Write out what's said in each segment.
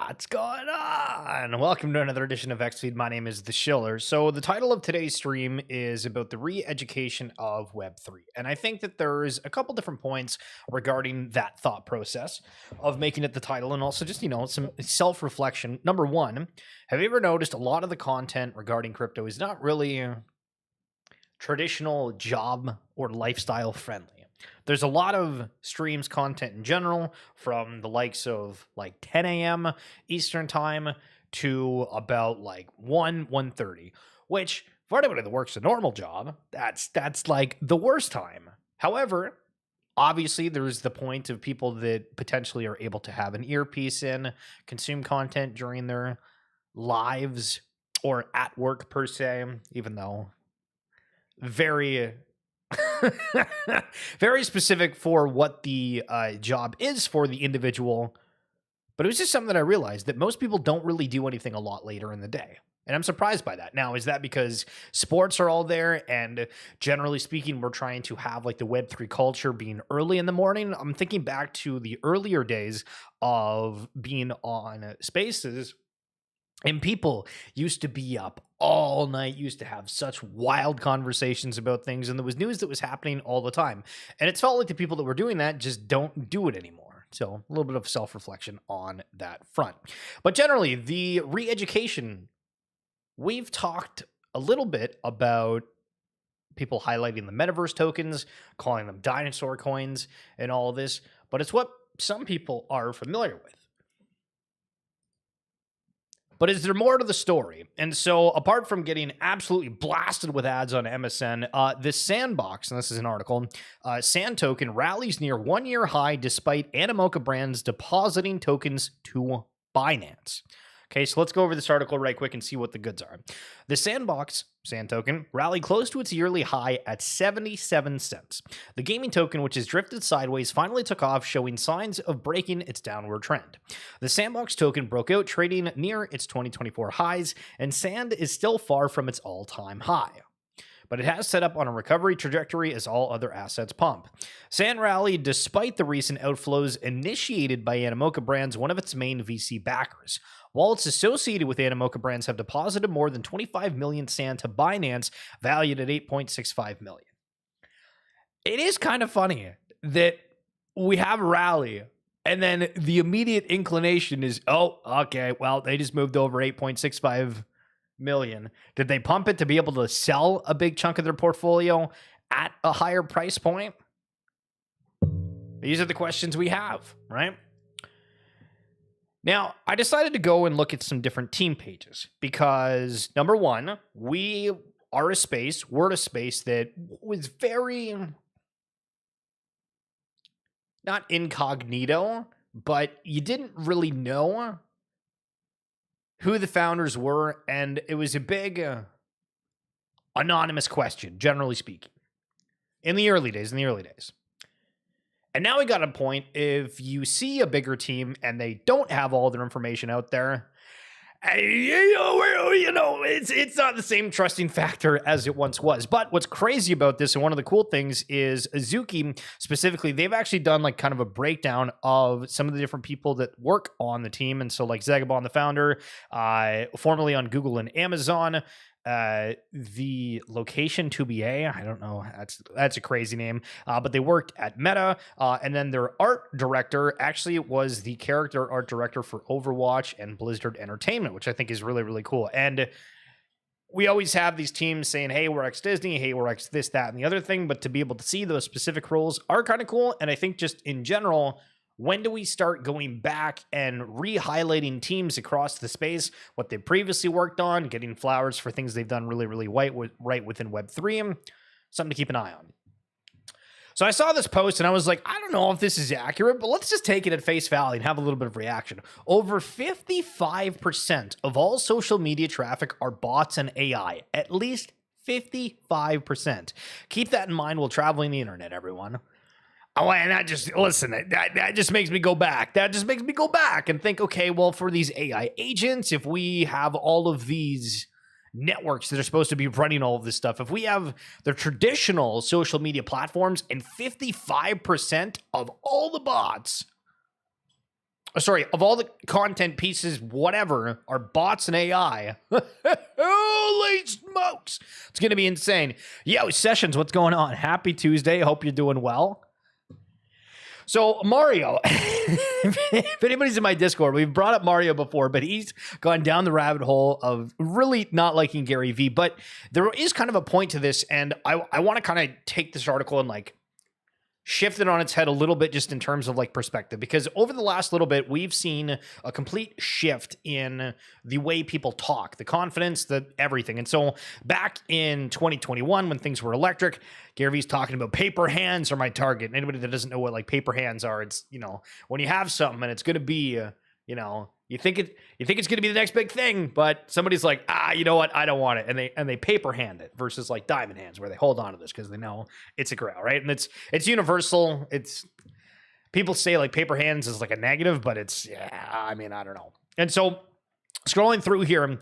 What's going on? Welcome to another edition of Xfeed. My name is The Schiller. So the title of today's stream is about the re-education of Web3. And I think that there's a couple different points regarding that thought process of making it the title, and also just, some self-reflection. Number one, have you ever noticed a lot of the content regarding crypto is not really traditional job or lifestyle friendly? There's a lot of streams content in general, from the likes of like 10 a.m. Eastern time to about like 1:30, which for anybody that works a normal job, that's like the worst time. However, obviously there's the point of people that potentially are able to have an earpiece in, consume content during their lives or at work per se, even though very very specific for what the job is for the individual. But it was just something that I realized that most people don't really do anything a lot later in the day. And I'm surprised by that. Now, is that because sports are all there and generally speaking, we're trying to have like the Web3 culture being early in the morning? I'm thinking back to the earlier days of being on spaces, and people used to be up all night, used to have such wild conversations about things, and there was news that was happening all the time. And it felt like the people that were doing that just don't do it anymore. So a little bit of self-reflection on that front. But generally, the re-education, we've talked a little bit about people highlighting the metaverse tokens, calling them dinosaur coins, and all of this, but it's what some people are familiar with. But is there more to the story? And so, apart from getting absolutely blasted with ads on MSN, this Sandbox, and this is an article, Sand token rallies near one-year high despite Animoca brands depositing tokens to Binance. Okay, so let's go over this article right quick and see what the goods are. The Sandbox Sand token rallied close to its yearly high at 77 cents. The gaming token, which has drifted sideways, finally took off, showing signs of breaking its downward trend. The Sandbox token broke out, trading near its 2024 highs, and Sand is still far from its all-time high. But it has set up on a recovery trajectory as all other assets pump. Sand rallied despite the recent outflows initiated by Animoca brands, one of its main VC backers. Wallets associated with Animoca brands have deposited more than 25 million Sand to Binance, valued at 8.65 million. It is kind of funny that we have a rally, and then the immediate inclination is, oh, okay, well, they just moved over 8.65 million. Did they pump it to be able to sell a big chunk of their portfolio at a higher price point? These are the questions we have, right? Now, I decided to go and look at some different team pages because, number one, we're a space that was very, not incognito, but you didn't really know who the founders were, and it was a big anonymous question, generally speaking, in the early days. And now we got a point, if you see a bigger team and they don't have all their information out there, it's not the same trusting factor as it once was. But what's crazy about this, and one of the cool things, is Azuki specifically, they've actually done like kind of a breakdown of some of the different people that work on the team. And so like Zagabon, the founder, formerly on Google and Amazon, the location 2BA, I don't know, that's a crazy name, but they worked at Meta, and then their art director actually was the character art director for Overwatch and Blizzard Entertainment, which I think is really, really cool. And we always have these teams saying, hey, we're ex-Disney, hey, we're ex this, that, and the other thing, but to be able to see those specific roles are kind of cool. And I think just in general, when do we start going back and re-highlighting teams across the space, what they previously worked on, getting flowers for things they've done really, really right within Web3? Something to keep an eye on. So I saw this post and I was like, I don't know if this is accurate, but let's just take it at face value and have a little bit of reaction. Over 55% of all social media traffic are bots and AI. At least 55%. Keep that in mind while traveling the internet, everyone. Oh, and that just makes me go back. That just makes me go back and think, okay, well, for these AI agents, if we have all of these networks that are supposed to be running all of this stuff, if we have the traditional social media platforms and 55% of all the bots sorry, of all the content pieces, whatever, are bots and AI. Holy smokes. It's going to be insane. Yo, Sessions, what's going on? Happy Tuesday. Hope you're doing well. So Mario, if anybody's in my Discord, we've brought up Mario before, but he's gone down the rabbit hole of really not liking Gary Vee. But there is kind of a point to this, and I want to kind of take this article and like shift it on its head a little bit just in terms of like perspective, because over the last little bit, we've seen a complete shift in the way people talk, the confidence, the everything. And so back in 2021, when things were electric, Gary Vee's talking about paper hands are my target. And anybody that doesn't know what like paper hands are, it's, you know, when you have something and it's going to be, you know, you think it's going to be the next big thing, but somebody's like, you know what? I don't want it. And they paper hand it versus like diamond hands where they hold on to this because they know it's a grail, right? And it's universal. It's people say like paper hands is like a negative, but it's, yeah, I mean, I don't know. And so scrolling through here,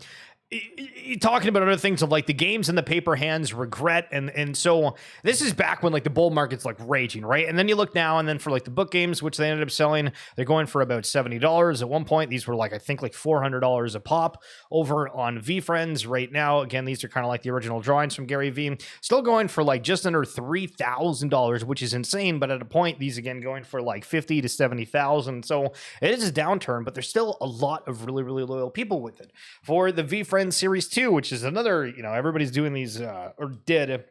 talking about other things of like the games and the paper hands regret. And so this is back when like the bull market's like raging, right? And then you look now and then for like the book games, which they ended up selling, they're going for about $70. At one point, these were like, I think like $400 a pop over on VeeFriends right now. Again, these are kind of like the original drawings from Gary Vee, still going for like just under $3,000, which is insane. But at a point, these again going for like 50 to 70,000. So it is a downturn, but there's still a lot of really, really loyal people with it. For the VeeFriends Series 2, which is another, you know, everybody's doing these or did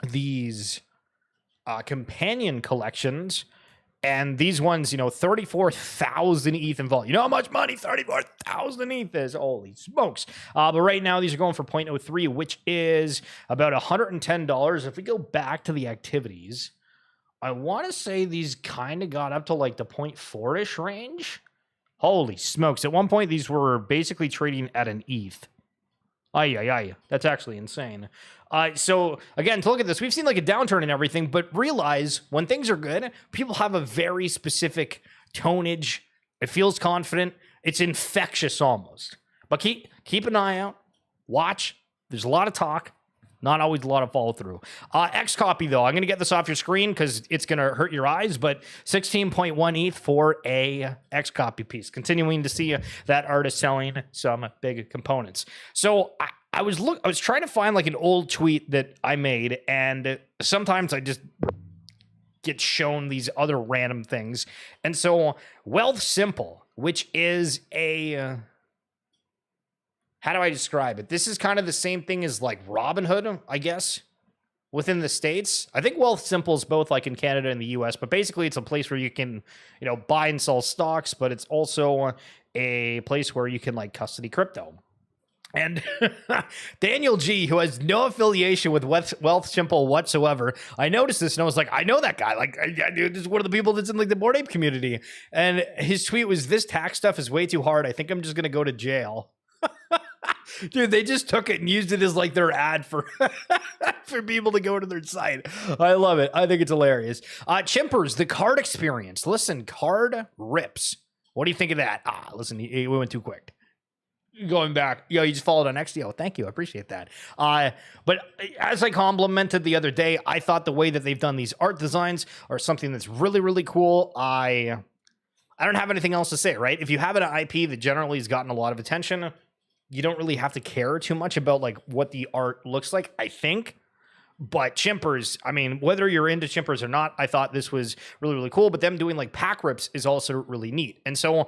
these companion collections, and these ones, you know, 34,000 ETH involved. You know how much money 34,000 ETH is? Holy smokes. But right now these are going for 0.03, which is about $110. If we go back to the activities, I want to say these kind of got up to like the 0.4-ish range. Holy smokes. At one point, these were basically trading at an ETH. That's actually insane. So again, to look at this, we've seen like a downturn in everything, but realize when things are good, people have a very specific tonage. It feels confident. It's infectious almost. But keep an eye out. Watch. There's a lot of talk. Not always a lot of follow through. X copy though, I'm going to get this off your screen because it's going to hurt your eyes, but 16.1 ETH for a X copy piece. Continuing to see that artist selling some big components. So I was trying to find like an old tweet that I made, and sometimes I just get shown these other random things. And so Wealth Simple, which is a... how do I describe it? This is kind of the same thing as like Robinhood, I guess, within the States. I think Wealth Simple is both like in Canada and the US, but basically it's a place where you can, you know, buy and sell stocks, but it's also a place where you can like custody crypto. And Daniel G, who has no affiliation with Wealth Simple whatsoever, I noticed this and I was like, I know that guy. Like, this is one of the people that's in like the Bored Ape community. And his tweet was, "This tax stuff is way too hard. I think I'm just going to go to jail." Dude, they just took it and used it as like their ad for for people to go to their site. I love it. I think it's hilarious. Chimpers, the card experience. Listen, card rips. What do you think of that? Listen, we went too quick. Going back, you just followed on XDO. Thank you. I appreciate that. But as I complimented the other day, I thought the way that they've done these art designs are something that's really, really cool. I don't have anything else to say, right? If you have an IP that generally has gotten a lot of attention, you don't really have to care too much about like what the art looks like, I think. But Chimpers, I mean, whether you're into Chimpers or not, I thought this was really, really cool. But them doing like pack rips is also really neat. And so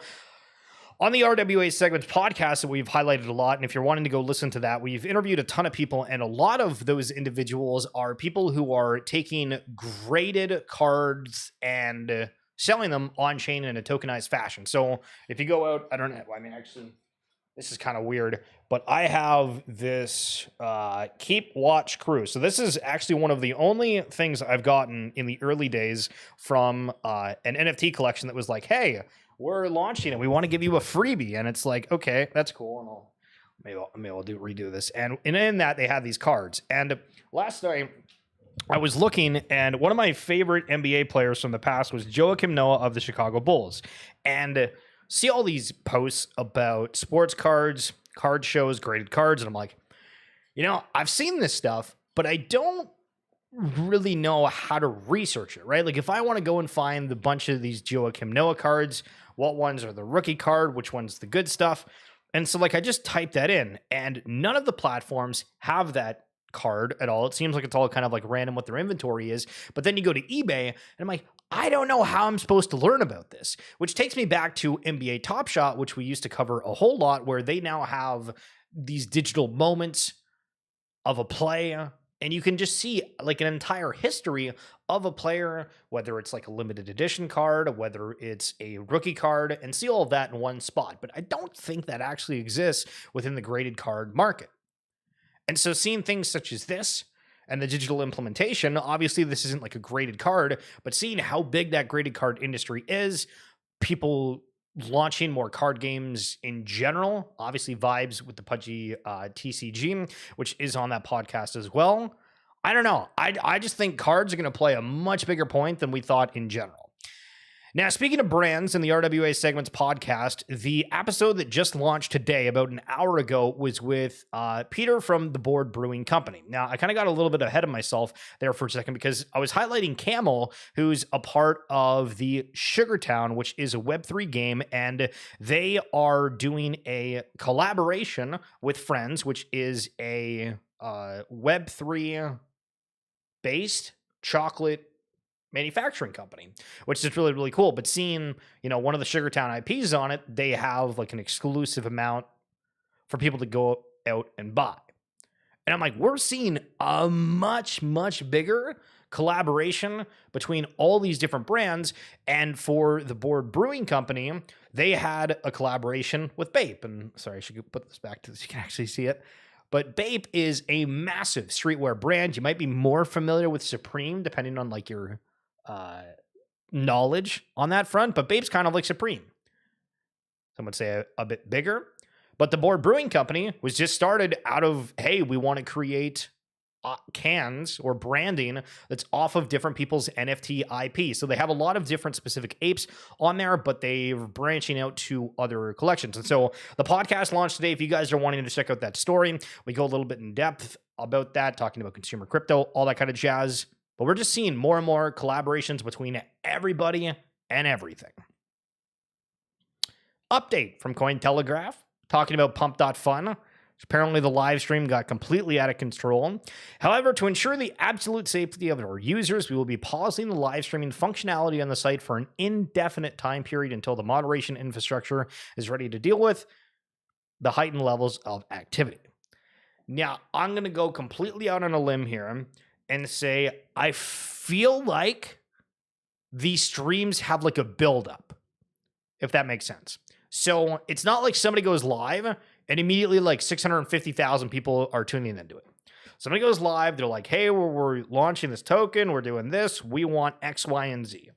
on the RWA Segments podcast that we've highlighted a lot, and if you're wanting to go listen to that, we've interviewed a ton of people, and a lot of those individuals are people who are taking graded cards and selling them on chain in a tokenized fashion. So if you go out, I don't know, I mean, actually, this is kind of weird, but I have this Keep Watch Crew. So this is actually one of the only things I've gotten in the early days from an NFT collection that was like, hey, we're launching it. We want to give you a freebie. And it's like, okay, that's cool. And maybe I'll redo this. And in that, they have these cards. And last night, I was looking, and one of my favorite NBA players from the past was Joakim Noah of the Chicago Bulls. And see all these posts about sports cards, card shows, graded cards, and I'm like, you know, I've seen this stuff, but I don't really know how to research it, right? Like if I want to go and find the bunch of these Joakim Noah cards, what ones are the rookie card, which one's the good stuff. And so like I just type that in, and none of the platforms have that card at all. It seems like it's all kind of like random what their inventory is. But then you go to eBay and I'm like, I don't know how I'm supposed to learn about this, which takes me back to NBA Top Shot, which we used to cover a whole lot, where they now have these digital moments of a play, and you can just see like an entire history of a player, whether it's like a limited edition card, whether it's a rookie card, and see all of that in one spot. But I don't think that actually exists within the graded card market. And so seeing things such as this and the digital implementation, obviously this isn't like a graded card, but seeing how big that graded card industry is, people launching more card games in general, obviously vibes with the Pudgy TCG, which is on that podcast as well. I don't know. I just think cards are going to play a much bigger point than we thought in general. Now, speaking of brands in the RWA Segments podcast, the episode that just launched today, about an hour ago, was with Peter from the Board Brewing Company. Now, I kind of got a little bit ahead of myself there for a second because I was highlighting Camel, who's a part of the Sugartown, which is a Web3 game, and they are doing a collaboration with Friends, which is a Web3 based chocolate manufacturing company, which is really, really cool. But seeing, one of the Sugartown IPs on it, they have like an exclusive amount for people to go out and buy. And I'm like, we're seeing a much, much bigger collaboration between all these different brands. And for the Board Brewing Company, they had a collaboration with Bape. And sorry, I should put this back to this. You can actually see it. But Bape is a massive streetwear brand. You might be more familiar with Supreme, depending on like your knowledge on that front, but Bape's kind of like Supreme. Some would say a bit bigger. But the Board Brewing Company was just started out of, hey, we want to create cans or branding that's off of different people's NFT IP. So they have a lot of different specific apes on there, but they're branching out to other collections. And so the podcast launched today. If you guys are wanting to check out that story, we go a little bit in depth about that, talking about consumer crypto, all that kind of jazz. But we're just seeing more and more collaborations between everybody and everything. Update from Cointelegraph, talking about Pump.Fun. Apparently the live stream got completely out of control. However, to ensure the absolute safety of our users, we will be pausing the live streaming functionality on the site for an indefinite time period until the moderation infrastructure is ready to deal with the heightened levels of activity. Now, I'm going to go completely out on a limb here and say, I feel like these streams have like a buildup, if that makes sense. So it's not like somebody goes live and immediately like 650,000 people are tuning into it. Somebody goes live, they're like, hey, we're launching this token, we're doing this, we want X, Y, and Z.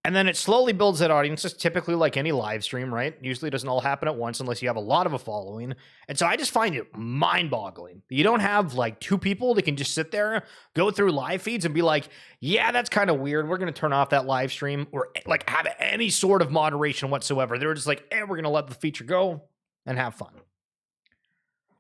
And then it slowly builds that audience, just typically like any live stream, right? Usually it doesn't all happen at once unless you have a lot of a following. And so I just find it mind-boggling. You don't have like two people that can just sit there, go through live feeds and be like, yeah, that's kind of weird. We're going to turn off that live stream, or like have any sort of moderation whatsoever. They're just like, hey, we're going to let the feature go and have fun.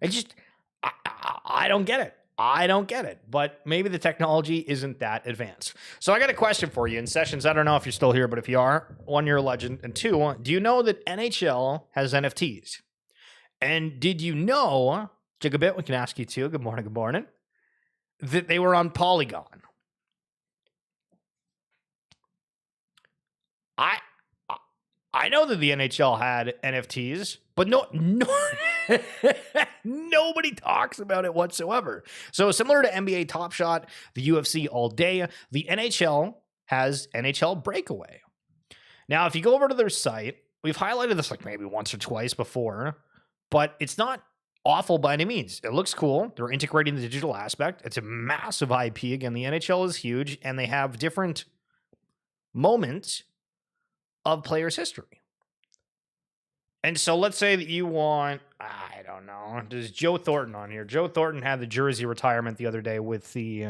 It just, I don't get it. I don't get it, but maybe the technology isn't that advanced. So I got a question for you in Sessions. I don't know if you're still here, but if you are, one, you're a legend. And two, do you know that NHL has NFTs? And did you know, Jigabit, we can ask you too, good morning, that they were on Polygon? I know that the NHL had NFTs, but no, nobody talks about it whatsoever. So similar to NBA Top Shot, the UFC all day, the NHL has NHL Breakaway. Now, if you go over to their site, we've highlighted this like maybe once or twice before, but it's not awful by any means. It looks cool. They're integrating the digital aspect. It's a massive IP. Again, the NHL is huge, and they have different moments of players' history. And so let's say that you want, I don't know, there's Joe Thornton on here. Joe Thornton had the jersey retirement the other day with the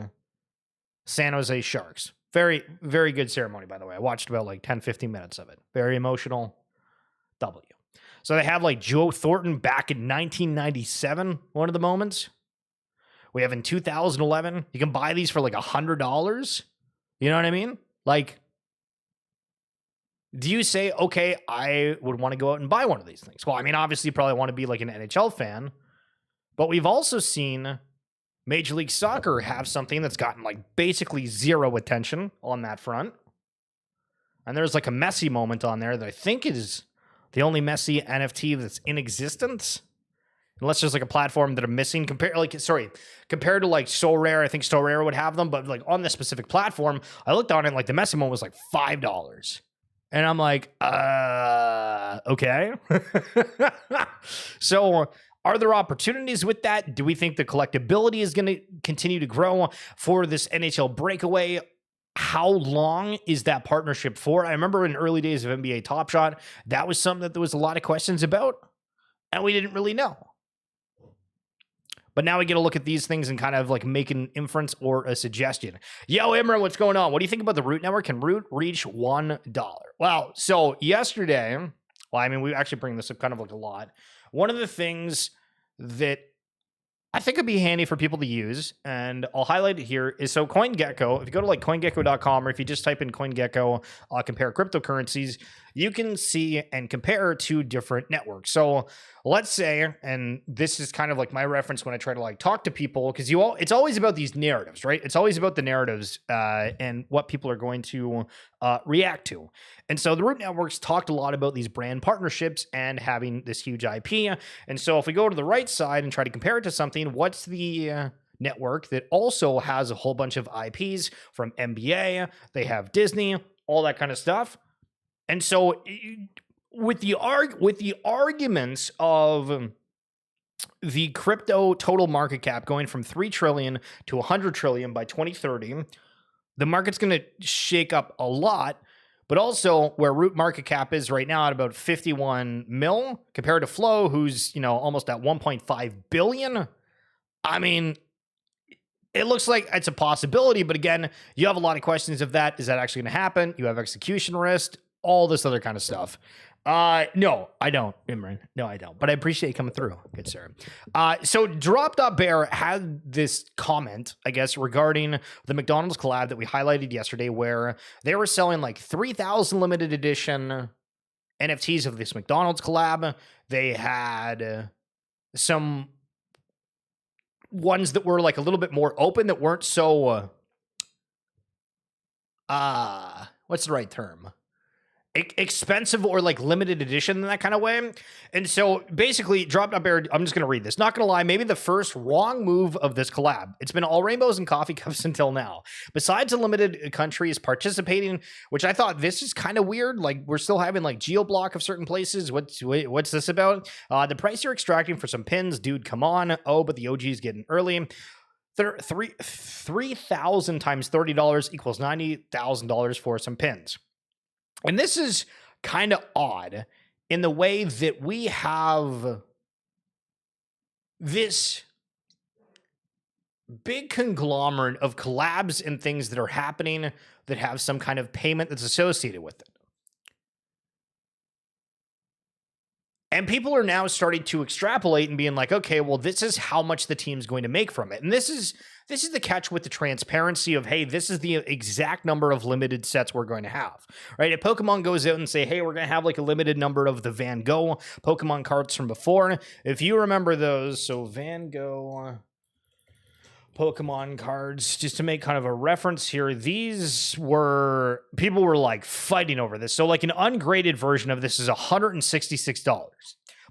San Jose Sharks. Very, very good ceremony, by the way. I watched about like 10, 15 minutes of it. Very emotional. W. So they have like Joe Thornton back in 1997, one of the moments. We have in 2011, you can buy these for like $100. You know what I mean? Like, do you say, okay, I would want to go out and buy one of these things? Well, I mean, obviously you probably want to be like an NHL fan, but we've also seen Major League Soccer have something that's gotten like basically zero attention on that front. And there's like a Messi moment on there that I think is the only Messi NFT that's in existence. Unless there's like a platform that I'm missing compared to like So Rare. I think So Rare would have them, but like on this specific platform, I looked on it, like the Messi one was like $5. And I'm like, okay. So are there opportunities with that? Do we think the collectability is going to continue to grow for this NHL breakaway? How long is that partnership for? I remember in early days of NBA Top Shot, that was something that there was a lot of questions about, and we didn't really know. But now we get to look at these things and kind of like make an inference or a suggestion. Yo, Imran, what's going on? What do you think about the Root Network? Can Root reach $1? Well, so yesterday, well, I mean, we actually bring this up kind of like a lot. One of the things that I think it'd be handy for people to use, and I'll highlight it here, is so CoinGecko, if you go to like CoinGecko.com, or if you just type in CoinGecko, compare cryptocurrencies, you can see and compare two different networks. So let's say, and this is kind of like my reference when I try to like talk to people, because it's always about these narratives, right? It's always about the narratives and what people are going to react to. And so the Root Networks talked a lot about these brand partnerships and having this huge IP. And so if we go to the right side and try to compare it to something, what's the network that also has a whole bunch of IPs from NBA? They have Disney, all that kind of stuff. And so with the arguments of the crypto total market cap going from 3 trillion to 100 trillion by 2030, the market's going to shake up a lot. But also where Root market cap is right now at about 51 mil compared to Flow, who's, almost at 1.5 billion. I mean, it looks like it's a possibility, but again, you have a lot of questions of that. Is that actually going to happen? You have execution risk, all this other kind of stuff. No, I don't, Imran. No, I don't. But I appreciate you coming through. Good, sir. So Drop.Bear had this comment, I guess, regarding the McDonald's collab that we highlighted yesterday, where they were selling like 3,000 limited edition NFTs of this McDonald's collab. They had some ones that were like a little bit more open, that weren't so, what's the right term? Expensive or like limited edition in that kind of way. And so basically Drop.Bear, I'm just going to read this. Not going to lie, maybe the first wrong move of this collab. It's been all rainbows and coffee cups until now. Besides a limited countries participating, which I thought this is kind of weird. Like we're still having like geo-block of certain places. What's this about? The price you're extracting for some pins, dude, come on. Oh, but the OG is getting early. 3,000 times $30 equals $90,000 for some pins. And this is kind of odd in the way that we have this big conglomerate of collabs and things that are happening that have some kind of payment that's associated with it. And people are now starting to extrapolate and being like, okay, well, this is how much the team's going to make from it. And this is the catch with the transparency of, hey, this is the exact number of limited sets we're going to have, right? If Pokemon goes out and say, hey, we're going to have like a limited number of the Van Gogh Pokemon cards from before. If you remember those, so Van Gogh Pokemon cards, just to make kind of a reference here, people were like fighting over this. So like an ungraded version of this is $166,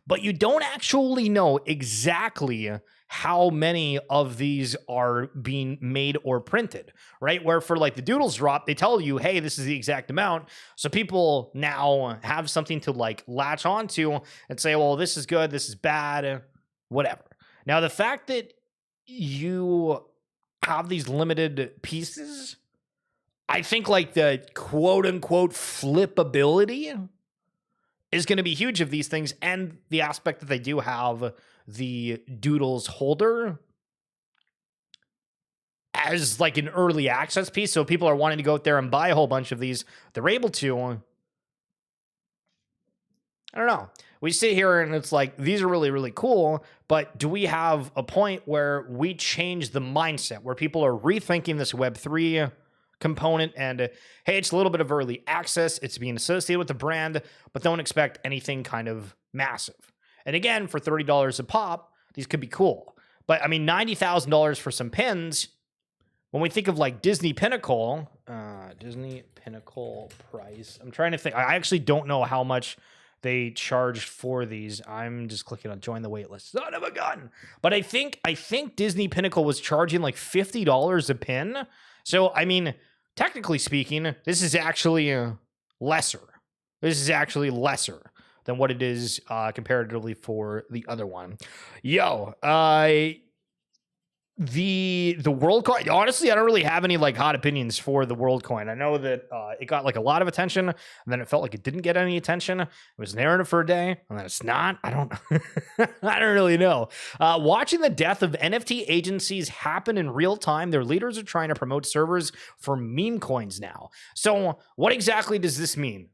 but you don't actually know exactly how many of these are being made or printed, right? Where for like the Doodles drop, they tell you, hey, this is the exact amount. So people now have something to like latch onto and say, well, this is good, this is bad, whatever. Now, the fact that you have these limited pieces, I think like the quote unquote flippability is going to be huge of these things, and the aspect that they do have the Doodles holder as like an early access piece. So people are wanting to go out there and buy a whole bunch of these. They're able to. I don't know. we sit here and it's like, these are really, really cool, but do we have a point where we change the mindset where people are rethinking this Web3 component and, hey, it's a little bit of early access, it's being associated with the brand, but don't expect anything kind of massive. And again, for $30 a pop, these could be cool. But I mean, $90,000 for some pins, when we think of like Disney Pinnacle price, I'm trying to think. I actually don't know how much they charged for these. I'm just clicking on join the waitlist. Son of a gun. But I think Disney Pinnacle was charging like $50 a pin. So, I mean, technically speaking, this is actually lesser. This is actually lesser than what it is comparatively for the other one. Yo, the world coin, honestly, I don't really have any like hot opinions for the world coin. I know that it got like a lot of attention, and then it felt like it didn't get any attention. It was narrative for a day, and then it's not. I don't I don't really know. Watching the death of NFT agencies happen in real time, their leaders are trying to promote servers for meme coins now. So what exactly does this mean?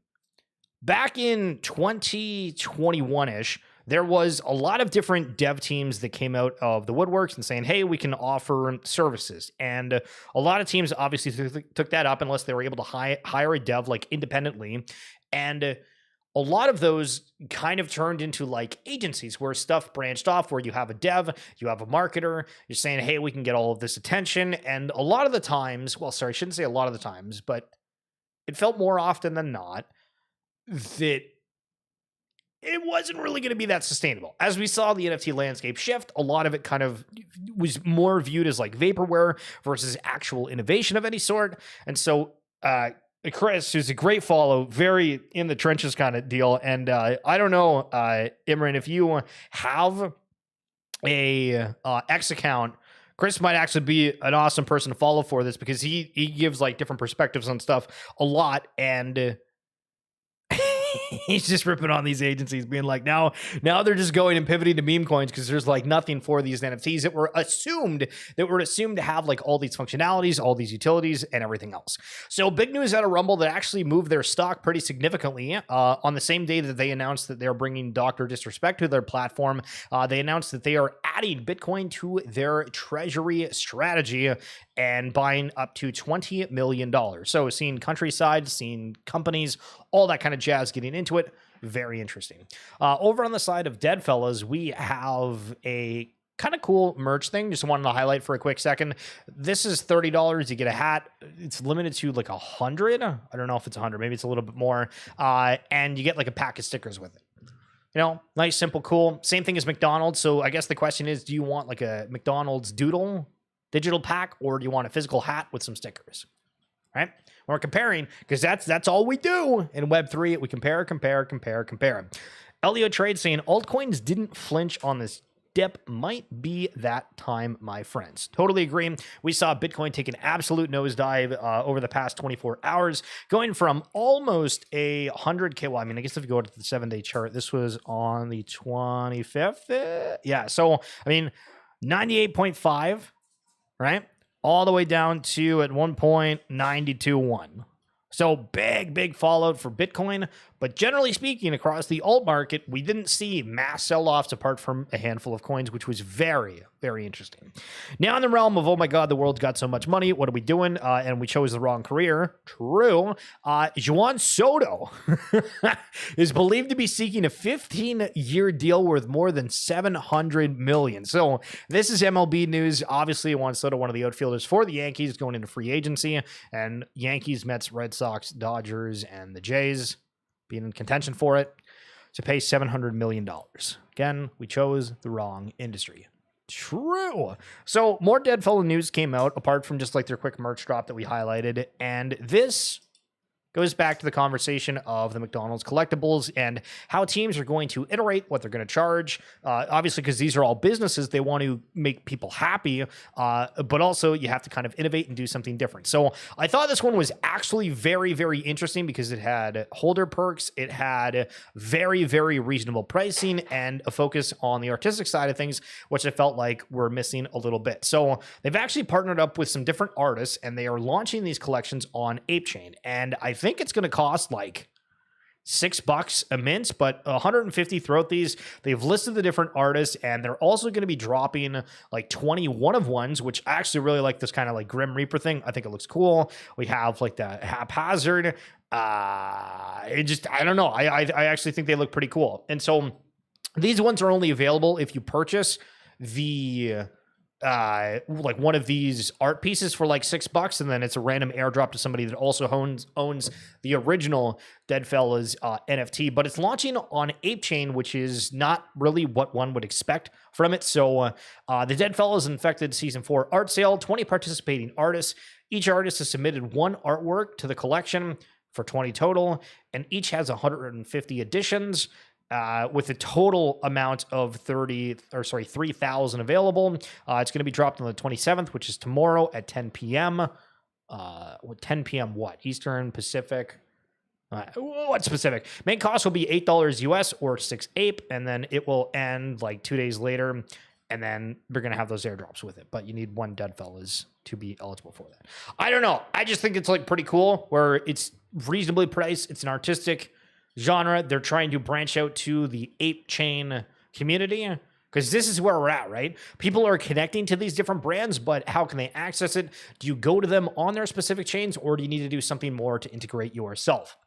Back in 2021-ish, there was a lot of different dev teams that came out of the woodworks and saying, hey, we can offer services. And a lot of teams obviously took that up unless they were able to hire a dev like independently. And a lot of those kind of turned into like agencies where stuff branched off, where you have a dev, you have a marketer, you're saying, hey, we can get all of this attention. And a lot of the times, well, sorry, I shouldn't say a lot of the times, but it felt more often than not that it wasn't really going to be that sustainable. As we saw the NFT landscape shift, a lot of it kind of was more viewed as like vaporware versus actual innovation of any sort. And so Chris, who's a great follow, very in the trenches kind of deal. And I don't know, Imran, if you have a X account, Chris might actually be an awesome person to follow for this, because he gives like different perspectives on stuff a lot. And he's just ripping on these agencies, being like, now they're just going and pivoting to meme coins because there's like nothing for these NFTs that were assumed to have like all these functionalities, all these utilities, and everything else. So big news out of Rumble that actually moved their stock pretty significantly on the same day that they announced that they're bringing Dr. Disrespect to their platform. They announced that they are adding Bitcoin to their treasury strategy and buying up to $20 million. So seeing Countryside, seeing companies, all that kind of jazz getting into it. Very interesting. Over on the side of Deadfellaz, we have a kind of cool merch thing. Just wanted to highlight for a quick second. This is $30. You get a hat. It's limited to like 100. I don't know if it's 100. Maybe it's a little bit more. And you get like a pack of stickers with it. You know, nice, simple, cool. Same thing as McDonald's. So I guess the question is, do you want like a McDonald's Doodle digital pack, or do you want a physical hat with some stickers? Right? We're comparing, because that's all we do in Web3. We compare. Elliotrades saying altcoins didn't flinch on this dip. Might be that time, my friends. Totally agree. We saw Bitcoin take an absolute nosedive over the past 24 hours, going from almost 100K. Well, I mean, I guess if you go to the 7-day chart, this was on the 25th. Yeah. So, I mean, 98.5, right? All the way down to at 1.921. So big fallout for Bitcoin. But generally speaking, across the alt market, we didn't see mass sell-offs apart from a handful of coins, which was very, very interesting. Now in the realm of, oh my God, the world's got so much money, what are we doing? And we chose the wrong career. True. Juan Soto is believed to be seeking a 15-year deal worth more than $700 million. So this is MLB news. Obviously, Juan Soto, one of the outfielders for the Yankees, going into free agency. And Yankees, Mets, Red Sox, Dodgers, and the Jays being in contention for it, to pay $700 million. Again, we chose the wrong industry. True. So more Deadfellaz news came out, apart from just like their quick merch drop that we highlighted. And this goes back to the conversation of the McDonald's collectibles and how teams are going to iterate what they're going to charge. Obviously, because these are all businesses, they want to make people happy, but also you have to kind of innovate and do something different. So I thought this one was actually very, very interesting because it had holder perks, it had very, very reasonable pricing, and a focus on the artistic side of things, which I felt like we're missing a little bit. So they've actually partnered up with some different artists, and they are launching these collections on Apechain. And I think it's going to cost like $6 a mint, but 150 throughout these. They've listed the different artists, and they're also going to be dropping like 21 of ones, which I actually really like this kind of like Grim Reaper thing. I think it looks cool. We have like the haphazard. I don't know. I actually think they look pretty cool. And so these ones are only available if you purchase the like one of these art pieces for like $6, and then it's a random airdrop to somebody that also owns the original Deadfellaz NFT. But it's launching on Apechain, which is not really what one would expect from it. So the Deadfellaz Infected Season 4 art sale, 20 participating artists. Each artist has submitted one artwork to the collection for 20 total, and each has 150 editions. With a total amount of 3,000 available. It's going to be dropped on the 27th, which is tomorrow at 10 p.m. 10 p.m. what? Eastern, Pacific? What's Pacific? Main cost will be $8 US or 6 ape, and then it will end like 2 days later, and then we're going to have those airdrops with it. But you need one Deadfellaz to be eligible for that. I don't know. I just think it's like pretty cool where it's reasonably priced. It's an artistic genre. They're trying to branch out to the ape chain community because this is where we're at, right? People are connecting to these different brands, but how can they access it? Do you go to them on their specific chains, or do you need to do something more to integrate yourself?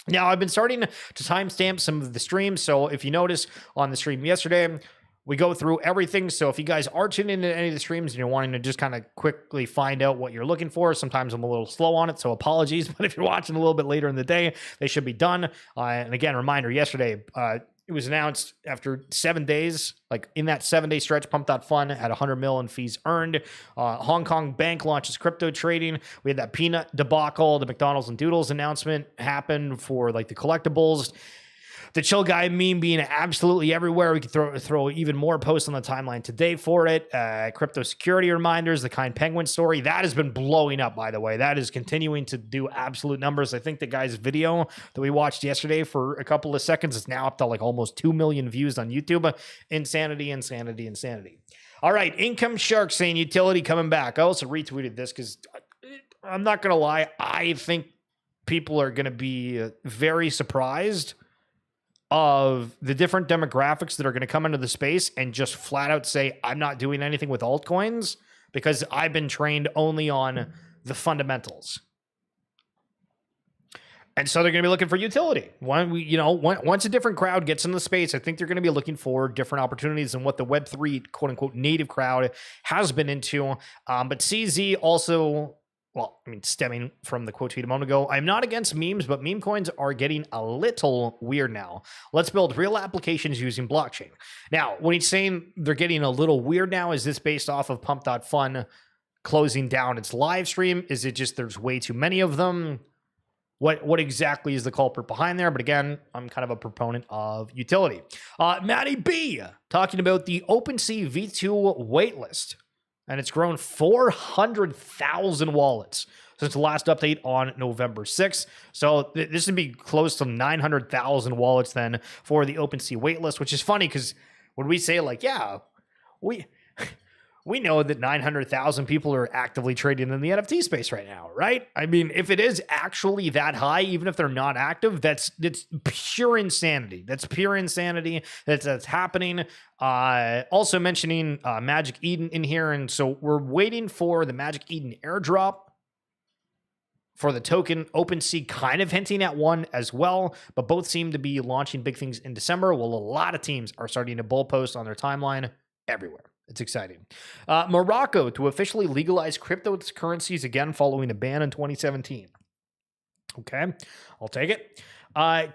Now, I've been starting to timestamp some of the streams, so if you notice on the stream yesterday, we go through everything. So if you guys are tuning into any of the streams and you're wanting to just kind of quickly find out what you're looking for, sometimes I'm a little slow on it, so apologies. But if you're watching a little bit later in the day, they should be done. And again, reminder, yesterday, it was announced after 7 days, like in that 7-day stretch, Pump.Fun had 100 mil in fees earned. Hong Kong Bank launches crypto trading. We had that peanut debacle. The McDonald's and Doodles announcement happened for like the collectibles. The chill guy meme being absolutely everywhere. We could throw even more posts on the timeline today for it. Crypto security reminders, the Kind Penguin story. That has been blowing up, by the way. That is continuing to do absolute numbers. I think the guy's video that we watched yesterday for a couple of seconds is now up to like almost 2 million views on YouTube. Insanity, insanity, insanity. All right, Income Shark saying utility coming back. I also retweeted this because I'm not going to lie. I think people are going to be very surprised of the different demographics that are going to come into the space and just flat out say, I'm not doing anything with altcoins because I've been trained only on the fundamentals. And so they're going to be looking for utility. Once a different crowd gets in the space, I think they're going to be looking for different opportunities than what the Web3 quote unquote native crowd has been into. But CZ also, stemming from the quote tweet a moment ago, I'm not against memes, but meme coins are getting a little weird now. Let's build real applications using blockchain. Now, when he's saying they're getting a little weird now, is this based off of Pump.Fun closing down its live stream? Is it just there's way too many of them? What exactly is the culprit behind there? But again, I'm kind of a proponent of utility. Matty B talking about the OpenSea V2 waitlist. And it's grown 400,000 wallets since the last update on November 6th. So this would be close to 900,000 wallets then for the OpenSea waitlist, which is funny because when we say like, yeah, we know that 900,000 people are actively trading in the NFT space right now, right? I mean, if it is actually that high, even if they're not active, that's pure insanity. That's pure insanity that's happening. Also mentioning Magic Eden in here. And so we're waiting for the Magic Eden airdrop for the token. OpenSea kind of hinting at one as well, but both seem to be launching big things in December. Well, a lot of teams are starting to bull post on their timeline everywhere. It's exciting. Morocco to officially legalize cryptocurrencies again following a ban in 2017. Okay, I'll take it.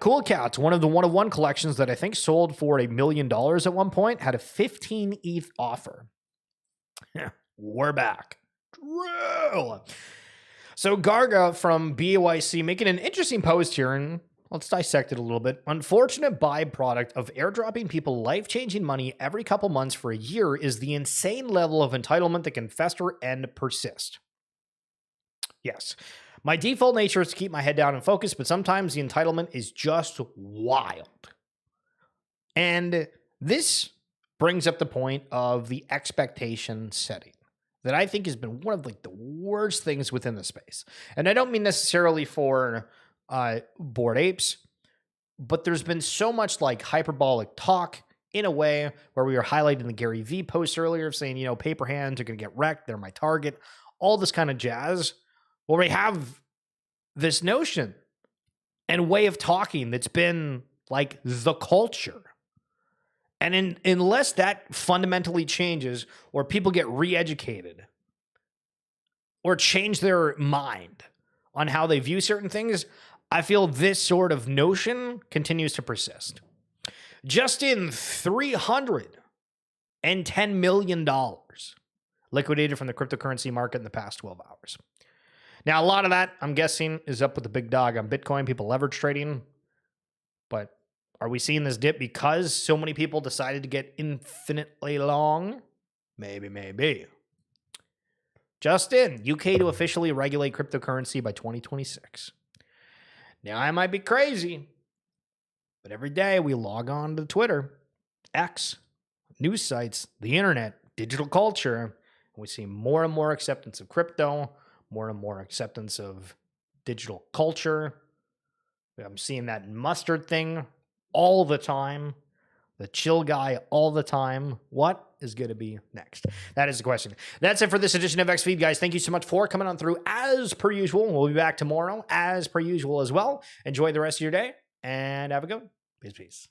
Cool Cats, one of the one-of-one collections that I think sold for $1 million at one point, had a 15 ETH offer. We're back. True. So Garga from BAYC making an interesting post here, and let's dissect it a little bit. Unfortunate byproduct of airdropping people life-changing money every couple months for a year is the insane level of entitlement that can fester and persist. Yes. My default nature is to keep my head down and focus, but sometimes the entitlement is just wild. And this brings up the point of the expectation setting that I think has been one of like the worst things within the space. And I don't mean necessarily for Bored Apes, but there's been so much like hyperbolic talk in a way where we were highlighting the Gary V post earlier of saying, you know, paper hands are going to get wrecked. They're my target, all this kind of jazz. Well, we have this notion and way of talking that's been like the culture. And unless that fundamentally changes or people get re-educated or change their mind on how they view certain things, I feel this sort of notion continues to persist. Just in $310 million liquidated from the cryptocurrency market in the past 12 hours. Now, a lot of that, I'm guessing, is up with the big dog on Bitcoin, people leverage trading. But are we seeing this dip because so many people decided to get infinitely long? Maybe. Just in, UK to officially regulate cryptocurrency by 2026. Now, I might be crazy, but every day we log on to Twitter, X, news sites, the internet, digital culture, and we see more and more acceptance of crypto, more and more acceptance of digital culture. I'm seeing that mustard thing all the time, the chill guy all the time. What is going to be next? That is the question. That's it for this edition of XFeed, guys. Thank you so much for coming on through as per usual. We'll be back tomorrow as per usual as well. Enjoy the rest of your day and have a good one. Peace.